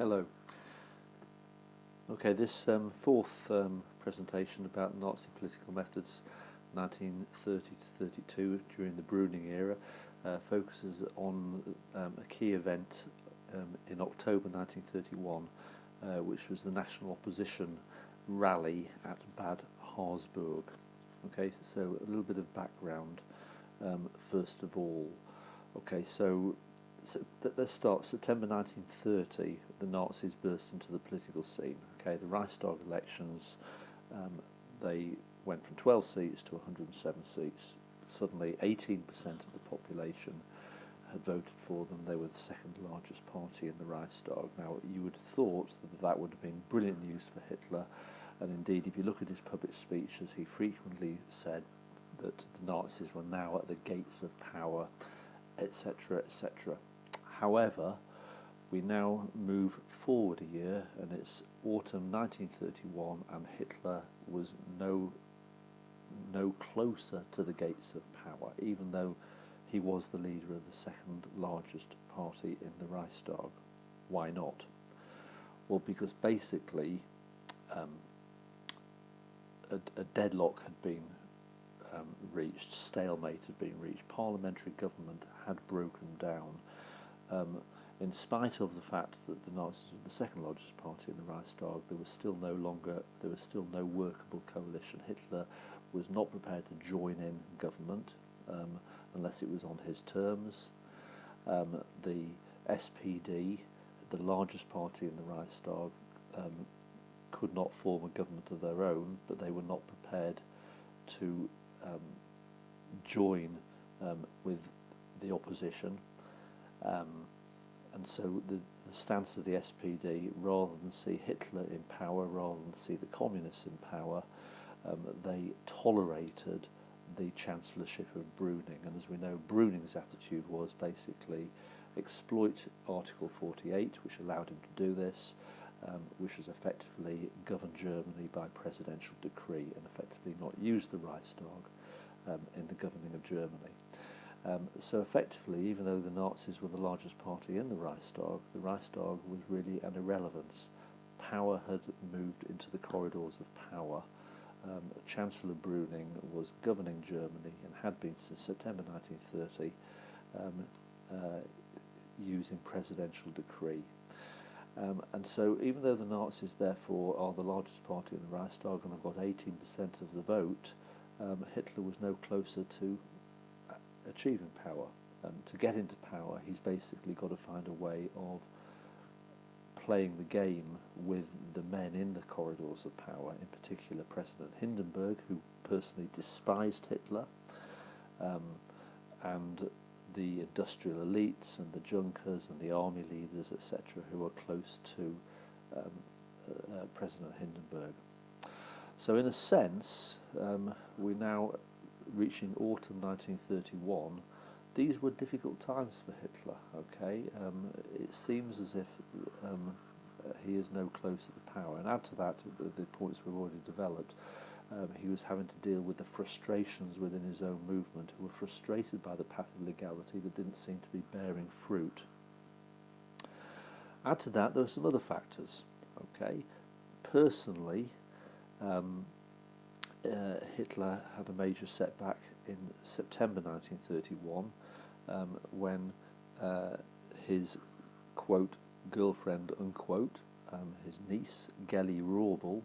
Hello. Okay, this fourth presentation about Nazi political methods 1930 to 32 during the Bruning era focuses on a key event in October 1931, which was the National Opposition rally at Bad Harzburg. Okay, so a little bit of background first of all. Okay, so let's start. September 1930, the Nazis burst into the political scene. Okay, the Reichstag elections, they went from 12 seats to 107 seats. Suddenly, 18% of the population had voted for them. They were the second largest party in the Reichstag. Now, you would have thought that that would have been brilliant news for Hitler, and indeed, if you look at his public speeches, he frequently said that the Nazis were now at the gates of power, etc., etc. However, we now move forward a year, and it's autumn 1931, and Hitler was no closer to the gates of power, even though he was the leader of the second largest party in the Reichstag. Why not? Well, because basically a deadlock had been reached, stalemate had been reached, parliamentary government had broken down. In spite of the fact that the Nazis were the second largest party in the Reichstag, there was still no workable coalition. Hitler was not prepared to join in government unless it was on his terms. The SPD, the largest party in the Reichstag, could not form a government of their own, but they were not prepared to join with the opposition. And so the stance of the SPD, rather than see Hitler in power, rather than see the communists in power, they tolerated the chancellorship of Bruning. And as we know, Bruning's attitude was basically exploit Article 48, which allowed him to do this, which was effectively govern Germany by presidential decree, and effectively not use the Reichstag in the governing of Germany. So effectively, even though the Nazis were the largest party in the Reichstag was really an irrelevance. Power had moved into the corridors of power. Chancellor Bruning was governing Germany and had been since September 1930 using presidential decree. And so even though the Nazis therefore are the largest party in the Reichstag and have got 18% of the vote, Hitler was no closer to achieving power. To get into power, he's basically got to find a way of playing the game with the men in the corridors of power, in particular President Hindenburg, who personally despised Hitler, and the industrial elites and the Junkers and the army leaders, etc., who are close to President Hindenburg. So in a sense, we're now reaching autumn 1931. These were difficult times for Hitler. Okay, it seems as if he is no closer to power, and add to that the points we've already developed. He was having to deal with the frustrations within his own movement, who were frustrated by the path of legality that didn't seem to be bearing fruit. Add to that, there were some other factors. Okay, personally, Hitler had a major setback in September 1931 when his, quote, girlfriend, unquote, his niece, Geli Raubel,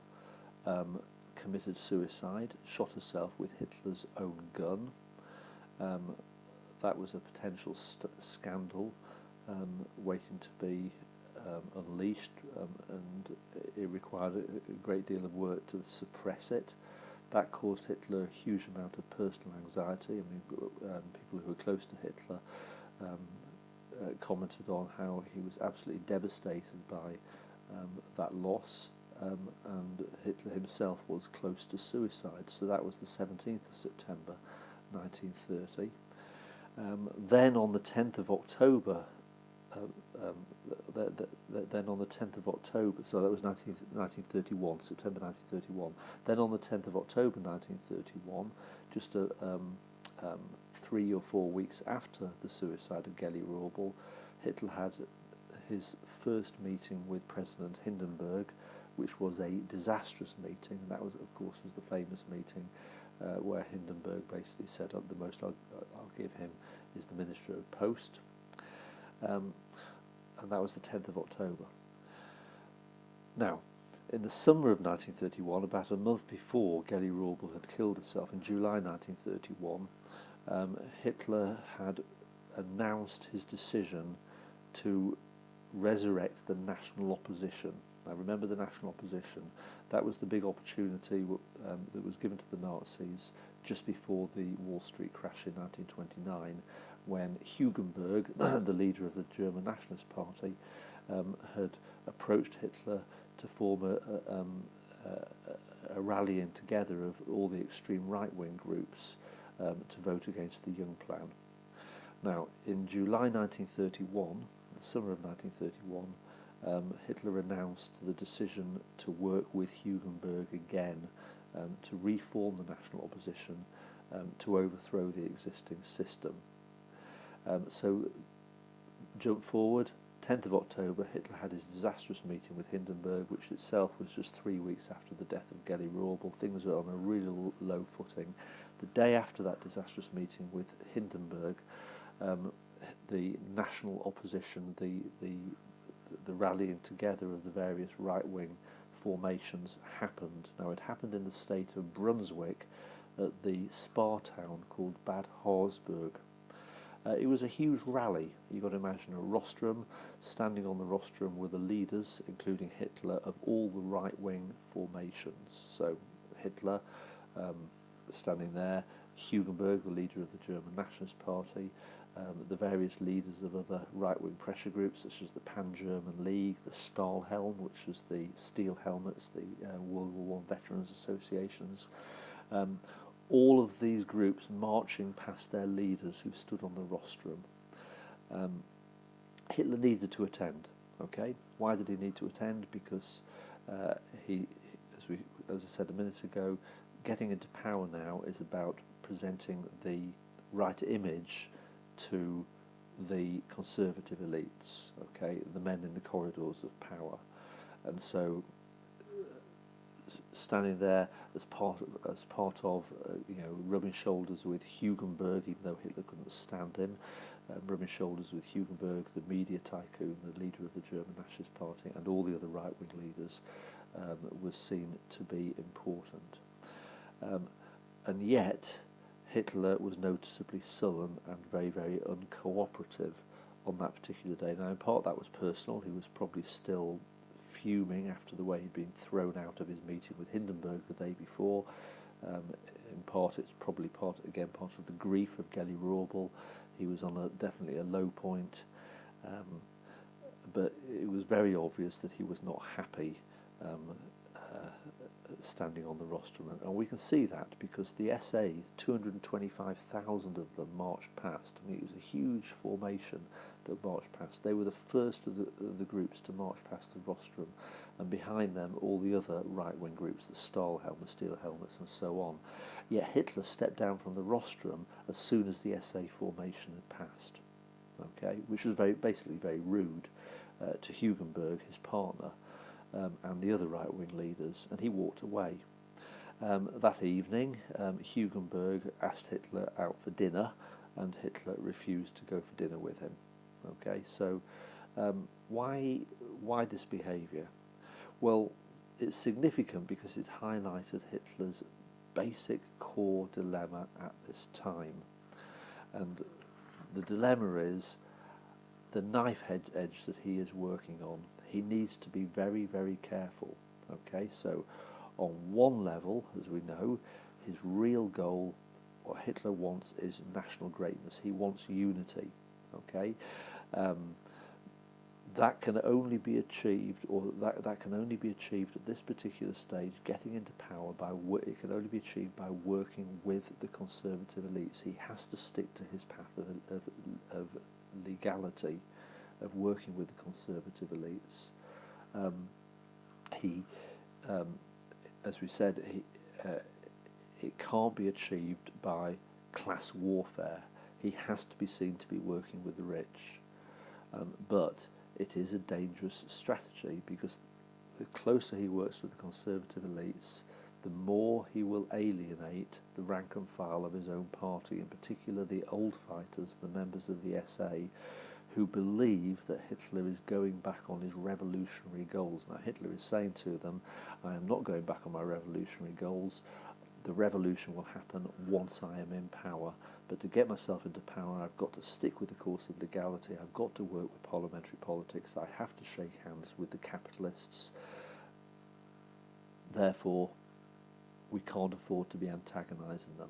committed suicide, shot herself with Hitler's own gun. That was a potential scandal waiting to be unleashed, and it required a great deal of work to suppress it. That caused Hitler a huge amount of personal anxiety. I mean, people who were close to Hitler commented on how he was absolutely devastated by that loss, and Hitler himself was close to suicide. So that was the 17th of September 1930. Then on the 10th of October, then on the 10th of October, so that was 1931, September 1931. Then on the 10th of October 1931, just 3 or 4 weeks after the suicide of Geli Raubel, Hitler had his first meeting with President Hindenburg, which was a disastrous meeting, and that was, of course, was the famous meeting where Hindenburg basically said, the most I'll give him is the Minister of Post, and that was the 10th of October. Now, in the summer of 1931, about a month before Geli Raubel had killed herself, in July 1931, Hitler had announced his decision to resurrect the national opposition. Now remember the national opposition, that was the big opportunity that was given to the Nazis just before the Wall Street crash in 1929, when Hindenburg, the leader of the German Nationalist Party, had approached Hitler to form a rallying together of all the extreme right-wing groups to vote against the Young Plan. Now, in July 1931, the summer of 1931, Hitler announced the decision to work with Hindenburg again to reform the national opposition to overthrow the existing system. So, jump forward, 10th of October, Hitler had his disastrous meeting with Hindenburg, which itself was just 3 weeks after the death of Geli Raubel. Things were on a really low footing. The day after that disastrous meeting with Hindenburg, the national opposition, the rallying together of the various right-wing formations happened. Now, it happened in the state of Brunswick at the spa town called Bad Harzburg. It was a huge rally. You've got to imagine a rostrum. Standing on the rostrum were the leaders, including Hitler, of all the right-wing formations. So Hitler standing there, Hindenburg, the leader of the German Nationalist Party, the various leaders of other right-wing pressure groups, such as the Pan-German League, the Stahlhelm, which was the steel helmets, the World War I Veterans Associations. All of these groups marching past their leaders who stood on the rostrum. Hitler needed to attend. Okay, why did he need to attend? Because he, as I said a minute ago, getting into power now is about presenting the right image to the conservative elites. Okay, the men in the corridors of power, and so standing there as part of rubbing shoulders with Hindenburg, even though Hitler couldn't stand him, rubbing shoulders with Hindenburg, the media tycoon, the leader of the German Nationalist Party, and all the other right-wing leaders, was seen to be important. And yet, Hitler was noticeably sullen and very, very uncooperative on that particular day. Now, in part that was personal. He was probably still fuming after the way he'd been thrown out of his meeting with Hindenburg the day before. In part, it's probably part of the grief of Geli Raubel. He was on definitely a low point, but it was very obvious that he was not happy standing on the rostrum, and we can see that because the SA, 225,000 of them marched past. I mean, it was a huge formation that marched past. They were the first of the groups to march past the rostrum, and behind them all the other right-wing groups, the Stahlhelm, the steel helmets, and so on. Yet Hitler stepped down from the rostrum as soon as the SA formation had passed. Okay, which was basically very rude to Hindenburg, his partner, and the other right-wing leaders, and he walked away. That evening, Hindenburg asked Hitler out for dinner, and Hitler refused to go for dinner with him. Okay, so why this behaviour? Well, it's significant because it highlighted Hitler's basic core dilemma at this time, and the dilemma is the knife edge that he is working on. He needs to be very, very careful. Okay, so on one level, as we know, his real goal, what Hitler wants, is national greatness. He wants unity. Okay, that can only be achieved, or that can only be achieved at this particular stage. Getting into power it can only be achieved by working with the conservative elites. He has to stick to his path of legality, of working with the conservative elites. As we said, it can't be achieved by class warfare. He has to be seen to be working with the rich, but it is a dangerous strategy, because the closer he works with the conservative elites, the more he will alienate the rank and file of his own party, in particular the old fighters, the members of the SA, who believe that Hitler is going back on his revolutionary goals. Now, Hitler is saying to them, I am not going back on my revolutionary goals. The revolution will happen once I am in power. But to get myself into power, I've got to stick with the course of legality. I've got to work with parliamentary politics. I have to shake hands with the capitalists. Therefore, we can't afford to be antagonising them.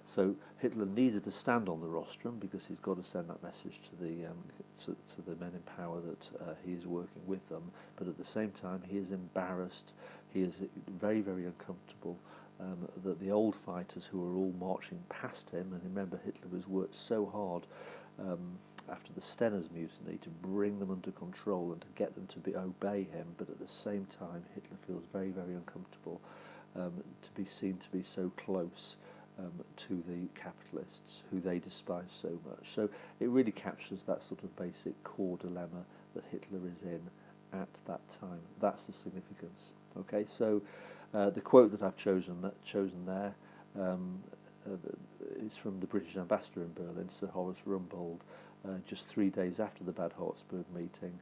So Hitler needed to stand on the rostrum, because he's got to send that message to the men in power that he is working with them. But at the same time, he is embarrassed. He is very, very uncomfortable that the old fighters who are all marching past him, and remember, Hitler has worked so hard after the Stenners mutiny to bring them under control and to get them to obey him. But at the same time, Hitler feels very, very uncomfortable to be seen to be so close to the capitalists, who they despise so much. So it really captures that sort of basic core dilemma that Hitler is in at that time. That's the significance. Okay, so the quote that I've chosen there is from the British ambassador in Berlin, Sir Horace Rumbold, just 3 days after the Bad Harzburg meeting.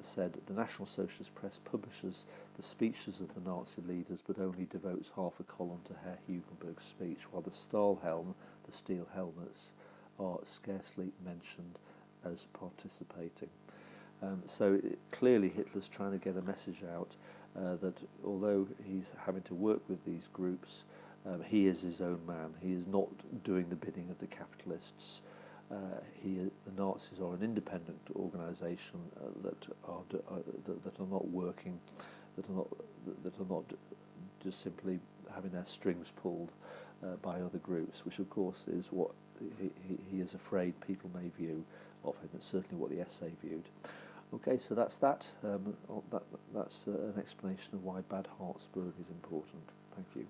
Said, the National Socialist press publishes the speeches of the Nazi leaders, but only devotes half a column to Herr Hugenberg's speech, while the Stahlhelm, the steel helmets, are scarcely mentioned as participating. So clearly Hitler's trying to get a message out that although he's having to work with these groups, he is his own man. He is not doing the bidding of the capitalists. The Nazis are an independent organisation that are not working, that are not just simply having their strings pulled by other groups, which of course is what he is afraid people may view of him. It's certainly what the SA viewed. Okay, so that's that. That's an explanation of why Bad Harzburg is important. Thank you.